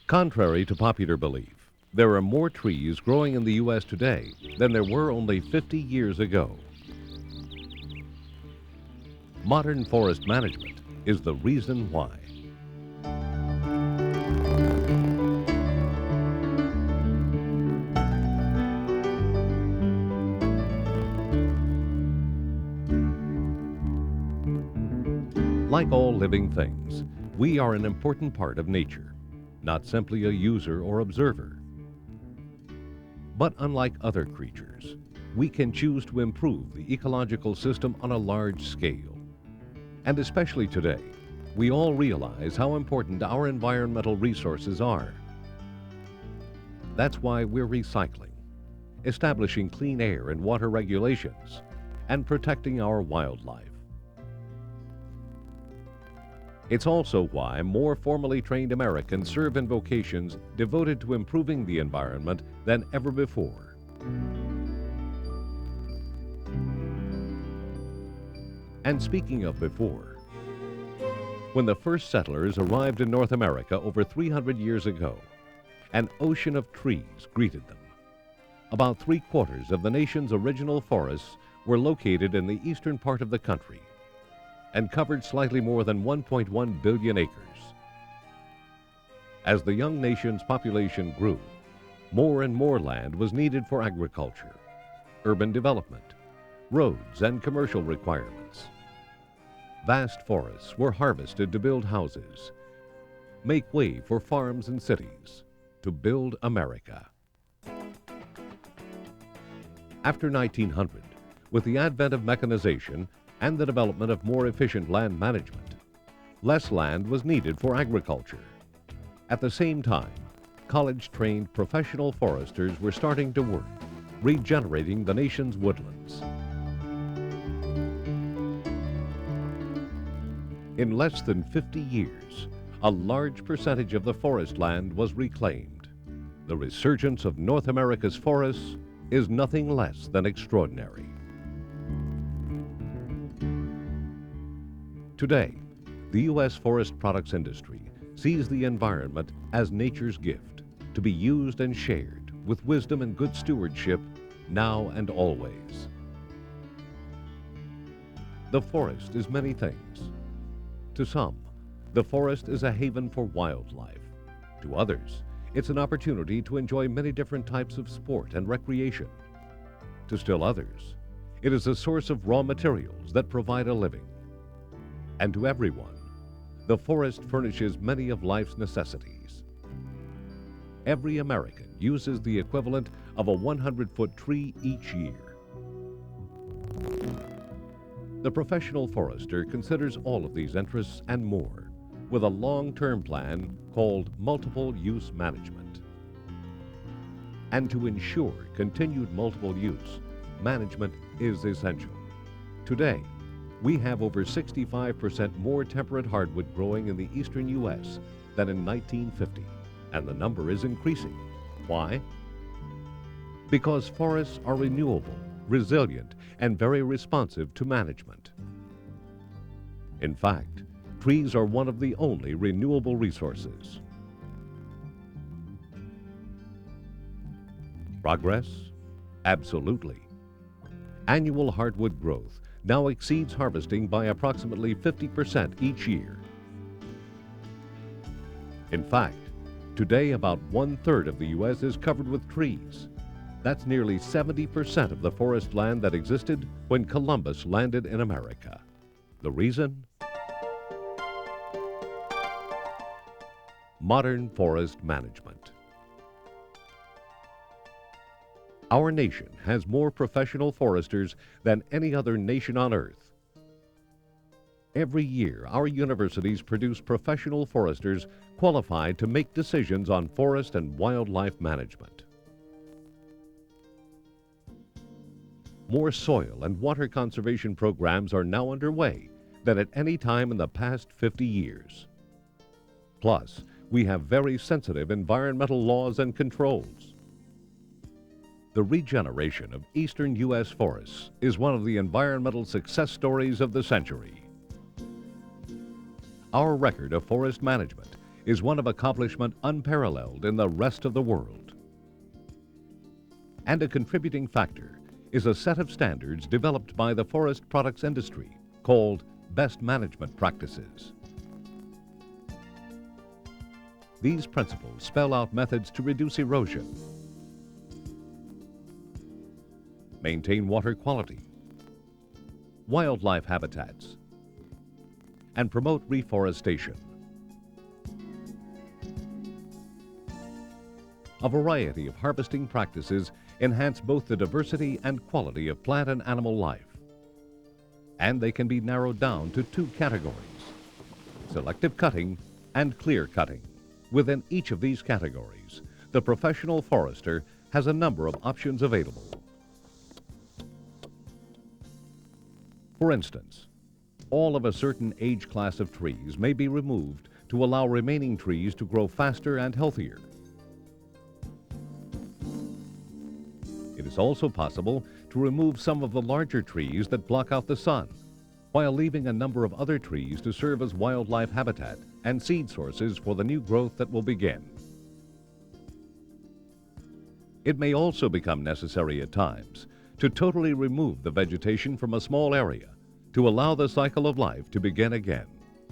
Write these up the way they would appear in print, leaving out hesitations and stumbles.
Contrary to popular belief, there are more trees growing in the U.S. today than there were only 50 years ago. Modern forest management is the reason why. Like all living things, we are an important part of nature, not simply a user or observer. But unlike other creatures, we can choose to improve the ecological system on a large scale. And especially today, we all realize how important our environmental resources are. That's why we're recycling, establishing clean air and water regulations, and protecting our wildlife. It's also why more formally trained Americans serve in vocations devoted to improving the environment than ever before. And speaking of before, when the first settlers arrived in North America over 300 years ago, an ocean of trees greeted them. About 3/4 of the nation's original forests were located in the eastern part of the country and covered slightly more than 1.1 billion acres. As the young nation's population grew, more and more land was needed for agriculture, urban development, roads, and commercial requirements. Vast forests were harvested to build houses, make way for farms and cities, to build America. After 1900, with the advent of mechanization and the development of more efficient land management, less land was needed for agriculture. At the same time, college-trained professional foresters were starting to work, regenerating the nation's woodlands. In less than 50 years, a large percentage of the forest land was reclaimed. The resurgence of North America's forests is nothing less than extraordinary. Today, the U.S. forest products industry sees the environment as nature's gift, to be used and shared with wisdom and good stewardship now and always. The forest is many things. To some, the forest is a haven for wildlife. To others, it's an opportunity to enjoy many different types of sport and recreation. To still others, it is a source of raw materials that provide a living. And to everyone, the forest furnishes many of life's necessities. Every American uses the equivalent of a 100-foot tree each year. The professional forester considers all of these interests and more with a long-term plan called multiple use management. And to ensure continued multiple use, management is essential. Today, we have over 65% more temperate hardwood growing in the eastern U.S. than in 1950, and the number is increasing. Why? Because forests are renewable, resilient, and very responsive to management. In fact, trees are one of the only renewable resources. Progress? Absolutely. Annual hardwood growth now exceeds harvesting by approximately 50% each year. In fact, today about 1/3 of the U.S. is covered with trees. That's nearly 70% of the forest land that existed when Columbus landed in America. The reason? Modern forest management. Our nation has more professional foresters than any other nation on earth. Every year, our universities produce professional foresters qualified to make decisions on forest and wildlife management. More soil and water conservation programs are now underway than at any time in the past 50 years. Plus, we have very sensitive environmental laws and controls. The regeneration of eastern U.S. forests is one of the environmental success stories of the century. Our record of forest management is one of accomplishment unparalleled in the rest of the world. And a contributing factor is a set of standards developed by the forest products industry called best management practices. These principles spell out methods to reduce erosion, maintain water quality, wildlife habitats, and promote reforestation. A variety of harvesting practices enhance both the diversity and quality of plant and animal life. And they can be narrowed down to two categories: selective cutting and clear cutting. Within each of these categories, the professional forester has a number of options available. For instance, all of a certain age class of trees may be removed to allow remaining trees to grow faster and healthier. It is also possible to remove some of the larger trees that block out the sun, while leaving a number of other trees to serve as wildlife habitat and seed sources for the new growth that will begin. It may also become necessary at times to totally remove the vegetation from a small area to allow the cycle of life to begin again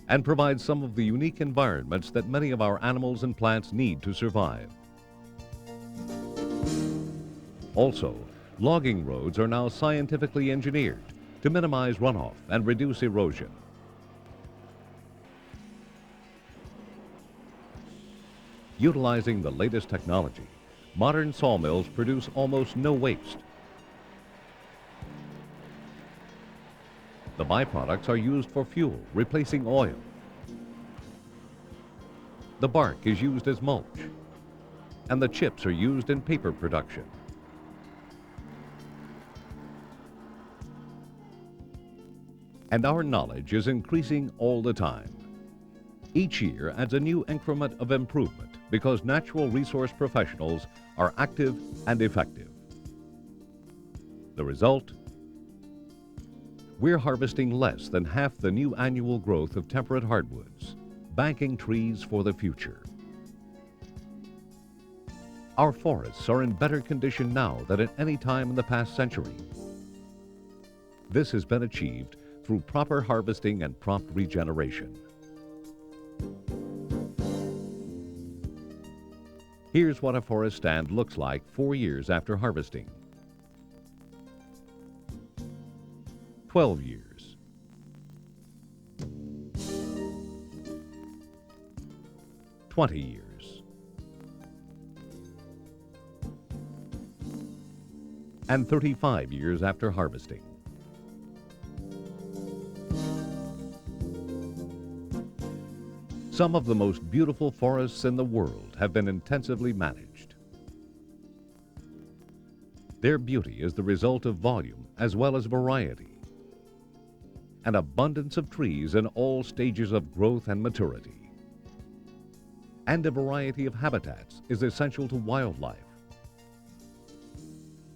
and provide some of the unique environments that many of our animals and plants need to survive. Also, logging roads are now scientifically engineered to minimize runoff and reduce erosion. Utilizing the latest technology, modern sawmills produce almost no waste. The byproducts are used for fuel, replacing oil. The bark is used as mulch, and the chips are used in paper production. And our knowledge is increasing all the time. Each year adds a new increment of improvement because natural resource professionals are active and effective. The result? We're harvesting less than half the new annual growth of temperate hardwoods, banking trees for the future. Our forests are in better condition now than at any time in the past century. This has been achieved through proper harvesting and prompt regeneration. Here's what a forest stand looks like 4 years after harvesting. 12 years. 20 years. And 35 years after harvesting. Some of the most beautiful forests in the world have been intensively managed. Their beauty is the result of volume as well as variety. An abundance of trees in all stages of growth and maturity. And a variety of habitats is essential to wildlife.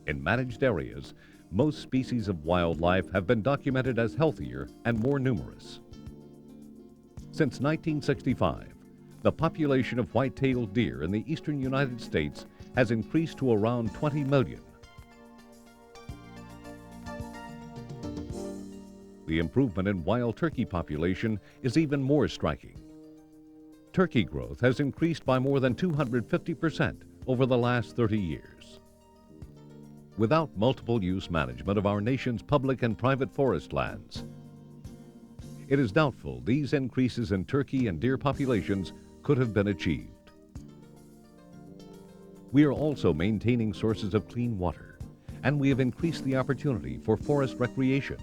In managed areas, most species of wildlife have been documented as healthier and more numerous. Since 1965, the population of white-tailed deer in the eastern United States has increased to around 20 million. The improvement in wild turkey population is even more striking. Turkey growth has increased by more than 250% over the last 30 years. Without multiple use management of our nation's public and private forest lands, it is doubtful these increases in turkey and deer populations could have been achieved. We are also maintaining sources of clean water, and we have increased the opportunity for forest recreation.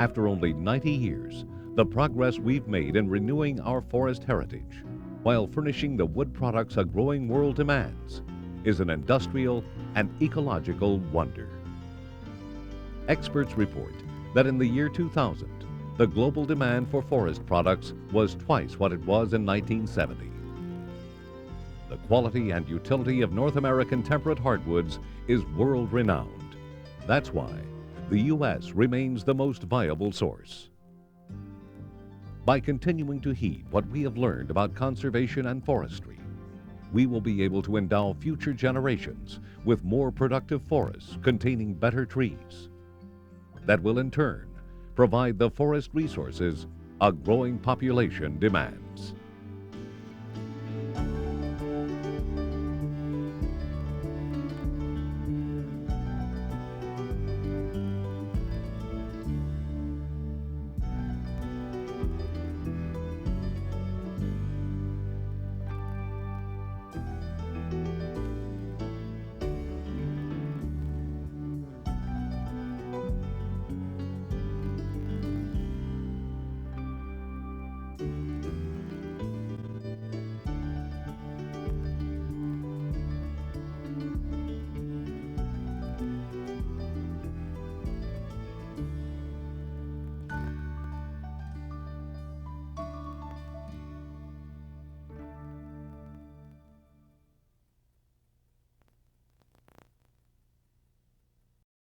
After only 90 years, the progress we've made in renewing our forest heritage while furnishing the wood products a growing world demands is an industrial and ecological wonder. Experts report that in the year 2000, the global demand for forest products was twice what it was in 1970. The quality and utility of North American temperate hardwoods is world-renowned. That's why the U.S. remains the most viable source. By continuing to heed what we have learned about conservation and forestry, we will be able to endow future generations with more productive forests containing better trees that will in turn provide the forest resources a growing population demands.